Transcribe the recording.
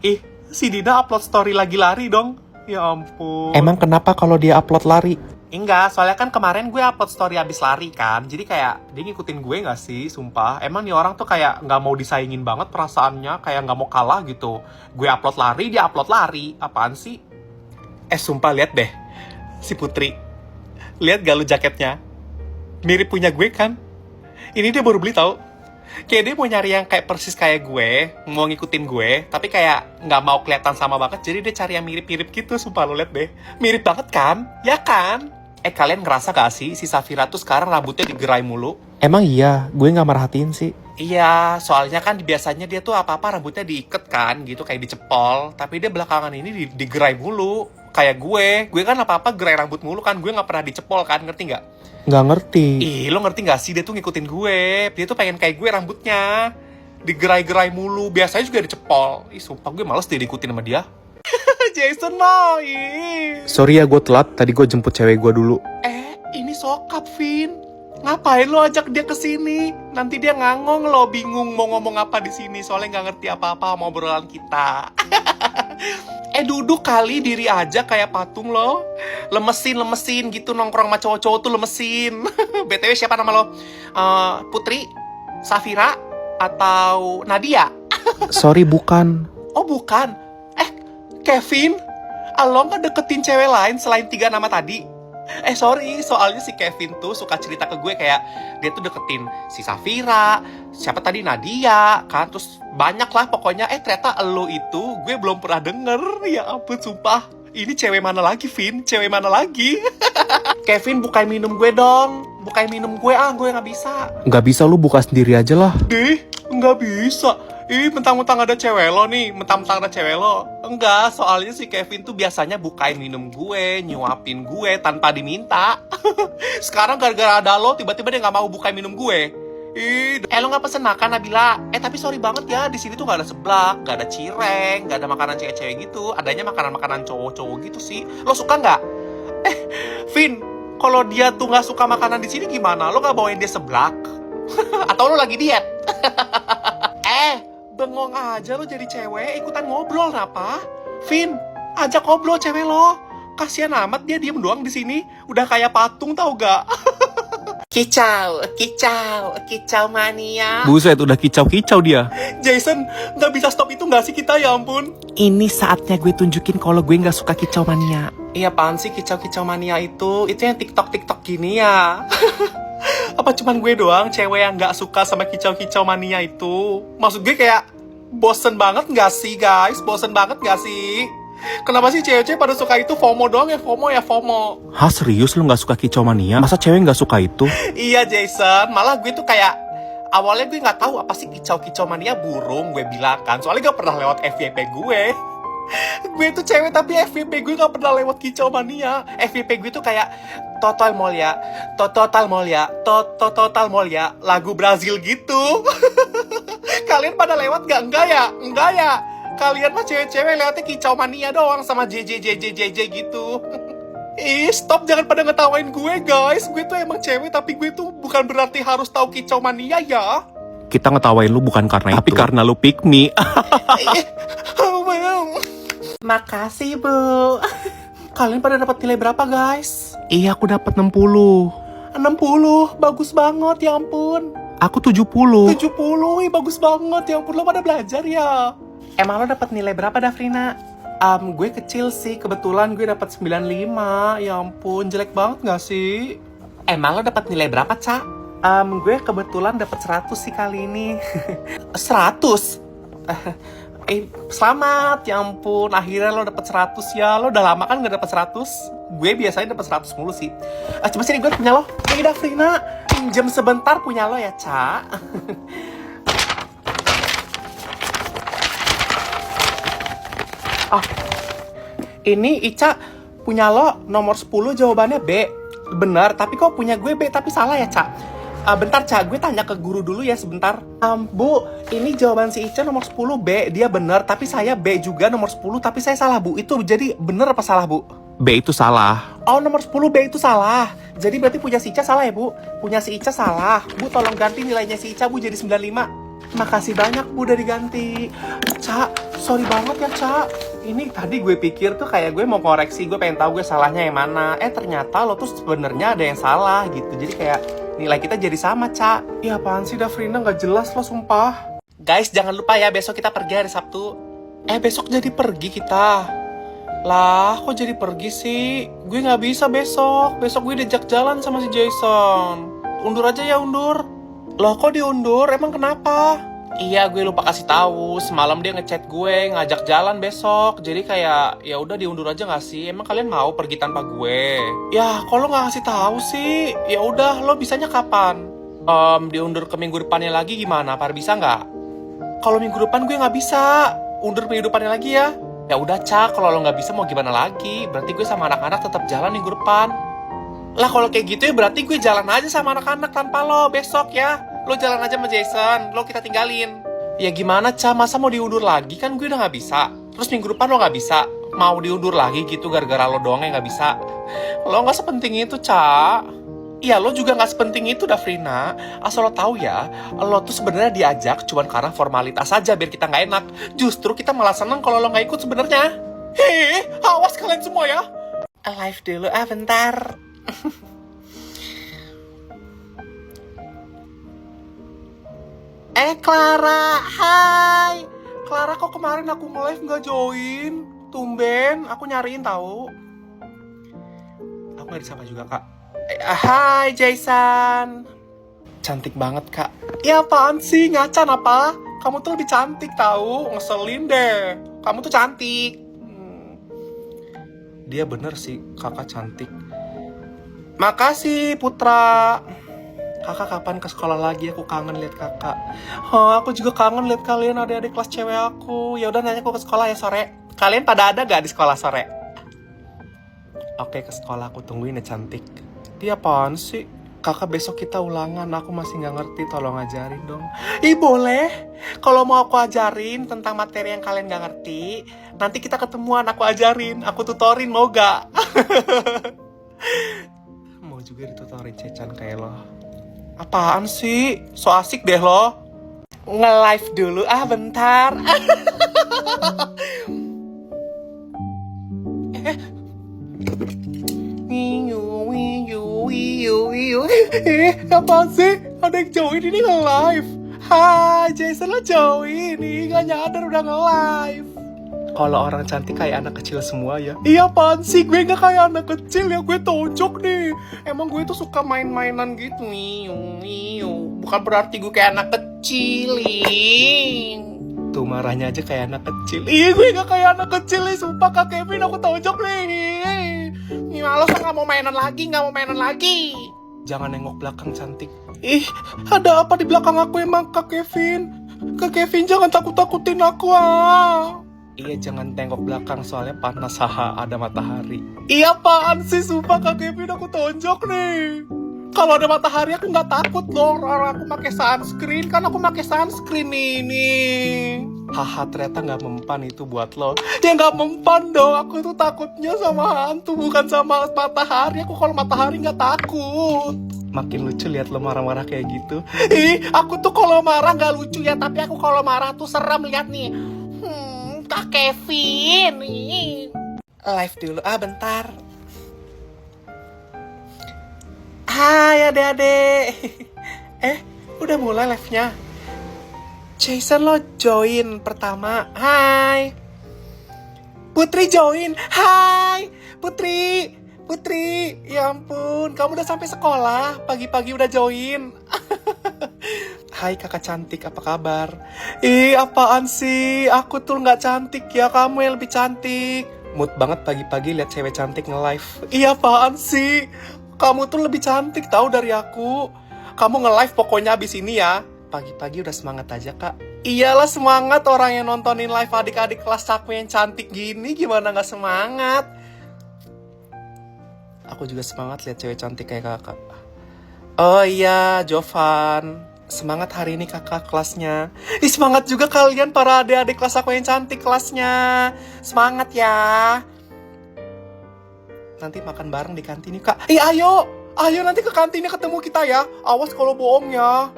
Ih, si Dina upload story lagi lari dong. Ya ampun. Emang kenapa kalau dia upload lari? Enggak, soalnya kan kemarin gue upload story abis lari kan. Jadi kayak dia ngikutin gue gak sih, sumpah. Emang nih orang tuh kayak gak mau disaingin banget perasaannya. Kayak gak mau kalah gitu. Gue upload lari, dia upload lari. Apaan sih? Sumpah lihat deh. Si Putri. Lihat gak lu jaketnya? Mirip punya gue kan? Ini dia baru beli tau. Kayak dia mau nyari yang kayak persis kayak gue, mau ngikutin gue, tapi kayak nggak mau kelihatan sama banget, jadi dia cari yang mirip-mirip gitu, sumpah lo liat deh. Mirip banget kan? Ya kan? Kalian ngerasa gak sih si Safira tuh sekarang rambutnya digerai mulu? Emang iya, gue gak merhatiin sih. Iya, soalnya kan biasanya dia tuh apa-apa rambutnya diikat kan, gitu kayak dicepol, tapi dia belakangan ini digerai mulu. Kayak gue kan apa-apa gerai rambut mulu kan, gue nggak pernah dicepol kan, ngerti nggak? Nggak ngerti. Ih, lo ngerti gak sih? Dia tuh ngikutin gue. Dia tuh pengen kayak gue rambutnya. Digerai-gerai mulu. Biasanya juga dicepol. Ih, sumpah gue males deh diikutin sama dia. Jason mau. Sorry ya gue telat, tadi gue jemput cewek gue dulu. Ini sokap, Vin. Ngapain lo ajak dia ke sini? Nanti dia ngangong lo, bingung mau ngomong apa di sini. Soalnya nggak ngerti apa-apa sama obrolan kita. Duduk kali diri aja kayak patung lo. Lemesin gitu nongkrong sama cowok-cowok tuh lemesin. BTW siapa nama lo? Putri? Safira? Atau Nadia? Sorry bukan. Oh bukan. Kevin? Lo nggak deketin cewek lain selain 3 nama tadi? Sorry, soalnya si Kevin tuh suka cerita ke gue kayak dia tuh deketin si Safira, siapa tadi Nadia, kan, terus banyak lah pokoknya. Ternyata lo itu gue belum pernah denger. Ya ampun, sumpah. Ini cewek mana lagi, Vin? Cewek mana lagi? Kevin, bukain minum gue dong. Bukain minum gue, gue gak bisa. Nggak bisa, lu buka sendiri aja lah. Nggak bisa. Mentang-mentang ada cewek lo nih. Mentang-mentang ada cewek lo. Enggak, soalnya si Kevin tuh biasanya bukain minum gue, nyuapin gue tanpa diminta. Sekarang gara-gara ada lo, tiba-tiba dia nggak mau bukain minum gue. Lo nggak pesen makan, Nabila? Tapi sorry banget ya, di sini tuh nggak ada seblak, nggak ada cireng, nggak ada makanan cewek-cewek gitu. Adanya makanan-makanan cowok-cowok gitu sih. Lo suka nggak? Vin, kalau dia tuh nggak suka makanan di sini gimana? Lo nggak bawain dia seblak? Atau lo lagi diet? Bengong aja lo jadi cewek, ikutan ngobrol apa? Vin, ajak ngobrol cewek lo. Kasian amat dia diem doang di sini. Udah kayak patung tau gak? Kicau mania. Buset, udah kicau-kicau dia. Jason, gak bisa stop itu gak sih kita, ya ampun? Ini saatnya gue tunjukin kalau gue nggak suka kicau mania. Iya, apaan sih kicau mania itu? Itu yang TikTok gini ya. Apa cuman gue doang cewek yang gak suka sama kicau mania itu? Maksud gue kayak bosen banget gak sih, guys? Bosen banget gak sih? Kenapa sih cewek-cewek pada suka itu? FOMO doang ya, FOMO. Hah, serius lu nggak suka kicau mania? Masa cewek nggak suka itu? Iya, Jason. Malah gue tuh kayak awalnya gue nggak tahu apa sih kicau mania burung, gue bilang kan. Soalnya gak pernah lewat FYP gue. Gue tuh cewek tapi FYP gue gak pernah lewat kicau mania. FYP gue tuh kayak Total Molya, lagu Brazil gitu. Kalian pada lewat gak? Enggak ya. Kalian mah cewek-cewek lewatnya kicau mania doang sama JJ gitu. Stop, jangan pada ngetawain gue, guys. Gue tuh emang cewek, tapi gue tuh bukan berarti harus tahu kicau mania ya. Kita ngetawain lu bukan karena tapi itu, tapi karena lu pick me. Makasih, Bu. Kalian pada dapat nilai berapa, guys? Iya, aku dapat 60. 60, bagus banget, ya ampun. Aku 70. 70, bagus banget, ya ampun. Lo pada belajar ya? Emang lo dapat nilai berapa, Dafrina? Gue kecil sih, kebetulan gue dapat 95. Ya ampun, jelek banget gak sih? Emang lo dapat nilai berapa, Ca? Gue kebetulan dapat 100 sih kali ini. 100? Selamat, ya ampun. Akhirnya lo dapet 100 ya. Lo udah lama kan gak dapet 100? Gue biasanya dapet 100 mulu sih. Coba sini, gue punya lo. Ini Dafrina, pinjam sebentar punya lo ya, Ca. Ini Ica punya lo nomor 10 jawabannya B. Benar, tapi kok punya gue B tapi salah ya, Ca? Bentar, Ca, gue tanya ke guru dulu ya sebentar. Bu, ini jawaban si Ica nomor 10 B, dia benar, tapi saya B juga nomor 10, tapi saya salah, Bu. Itu jadi benar apa salah, Bu? B itu salah. Oh, nomor 10 B itu salah. Jadi berarti punya si Ica salah ya, Bu? Punya si Ica salah. Bu, tolong ganti nilainya si Ica, Bu, jadi 95. Makasih banyak Bu, udah diganti. Cak, sorry banget ya Cak. Ini tadi gue pikir tuh kayak gue mau koreksi, gue pengen tahu gue salahnya yang mana. Ternyata lo tuh sebenarnya ada yang salah gitu. Jadi kayak nilai kita jadi sama Cak. Ya apaan sih Davrina, gak jelas lo sumpah. Guys, jangan lupa ya besok kita pergi hari Sabtu. Besok jadi pergi kita. Lah, kok jadi pergi sih? Gue gak bisa besok. Besok gue diajak jalan sama si Jason. Undur aja ya, undur. Loh, kok diundur? Emang kenapa? Iya, gue lupa kasih tahu. Semalam dia ngechat gue ngajak jalan besok. Jadi kayak ya udah diundur aja nggak sih? Emang kalian mau pergi tanpa gue? Ya, kalau nggak kasih tahu sih, ya udah. Lo bisanya kapan? Diundur ke minggu depannya lagi gimana? Par bisa nggak? Kalau minggu depan gue nggak bisa. Undur minggu depannya lagi ya. Ya udah Cak, kalau lo nggak bisa mau gimana lagi? Berarti gue sama anak-anak tetap jalan minggu depan. Lah kalau kayak gitu ya berarti gue jalan aja sama anak-anak tanpa lo besok ya. Lo jalan aja sama Jason, lo kita tinggalin. Ya gimana Ca, masa mau diundur lagi? Kan gue udah gak bisa. Terus minggu depan lo gak bisa. Mau diundur lagi gitu gara-gara lo doang yang gak bisa. Lo gak sepenting itu Ca. Iya lo juga gak sepenting itu Davrina. Asal lo tahu ya, lo tuh sebenarnya diajak cuman karena formalitas aja biar kita gak enak. Justru kita malah seneng kalau lo gak ikut sebenarnya. Hei, awas kalian semua ya. Live dulu bentar. Clara, hai. Clara, kok kemarin aku nge-live nggak join? Tumben, aku nyariin tahu. Aku nggak disapa juga kak. Hai Jason. Cantik banget kak. Ya apaan sih, ngacan apa? Kamu tuh lebih cantik tahu, ngeselin deh. Kamu tuh cantik. Dia bener sih, kakak cantik. Makasih Putra. Kakak kapan ke sekolah lagi? Aku kangen lihat kakak. Oh, aku juga kangen lihat kalian adik-adik kelas cewek aku. Ya udah nanti aku ke sekolah ya sore. Kalian pada ada gak di sekolah sore? Oke, ke sekolah aku tungguin ya cantik. Dia apaan sih? Kakak besok kita ulangan, aku masih nggak ngerti, tolong ajarin dong. Ih boleh, kalau mau aku ajarin tentang materi yang kalian nggak ngerti, nanti kita ketemuan, aku ajarin, aku tutorin, mau gak? Mau juga ditutorin Cecan kayak lo. Apaan sih? So asik deh lo. Nge-live dulu bentar. Apaan sih? Ada yang join ini nge-live. Hai, Jason lo join. Ih, gak nyadar udah nge-live. Kalau orang cantik kayak anak kecil semua ya. Iya apaan sih, gue gak kayak anak kecil ya, gue tonjok nih. Emang gue tuh suka main-mainan gitu nih. Bukan berarti gue kayak anak kecil. Tuh marahnya aja kayak anak kecil. Ih gue gak kayak anak kecil nih, sumpah Kak Kevin aku tonjok nih. Ih males gak mau mainan lagi. Jangan nengok belakang cantik. Ih ada apa di belakang aku emang Kak Kevin? Kak Kevin jangan takut-takutin aku Iya jangan tengok belakang soalnya panas ada matahari. Iya apaan sih sumpah Kak Kevin aku tonjok nih. Kalau ada matahari aku nggak takut loh. Orang aku pakai sunscreen kan aku pakai sunscreen ini. Haha ternyata nggak mempan itu buat lo. Ya nggak mempan dong. Aku tuh takutnya sama hantu bukan sama matahari. Aku kalau matahari nggak takut. Makin lucu lihat lo marah-marah kayak gitu. Ih aku tuh kalau marah nggak lucu ya. Tapi aku kalau marah tuh serem lihat nih. Kak Kevin nih. Live dulu bentar. Hai adek-adek. Udah mulai live-nya. Jason lo join pertama. Hai. Putri join. Hai. Putri. Ya ampun, kamu udah sampai sekolah. Pagi-pagi udah join. Hai kakak cantik, apa kabar? Ih, apaan sih? Aku tuh nggak cantik ya, kamu yang lebih cantik. Mood banget pagi-pagi lihat cewek cantik nge-live. Iya, apaan sih? Kamu tuh lebih cantik tahu dari aku. Kamu nge-live pokoknya abis ini ya. Pagi-pagi udah semangat aja, Kak. Iyalah semangat, orang yang nontonin live adik-adik kelas aku yang cantik gini, gimana nggak semangat? Aku juga semangat lihat cewek cantik kayak kakak. Oh iya, Jovan. Semangat hari ini kakak kelasnya. Ih semangat juga kalian para adik-adik kelas aku yang cantik kelasnya. Semangat ya. Nanti makan bareng di kantin yuk kak. Ayo nanti ke kantinnya ketemu kita ya. Awas kalau bohong ya.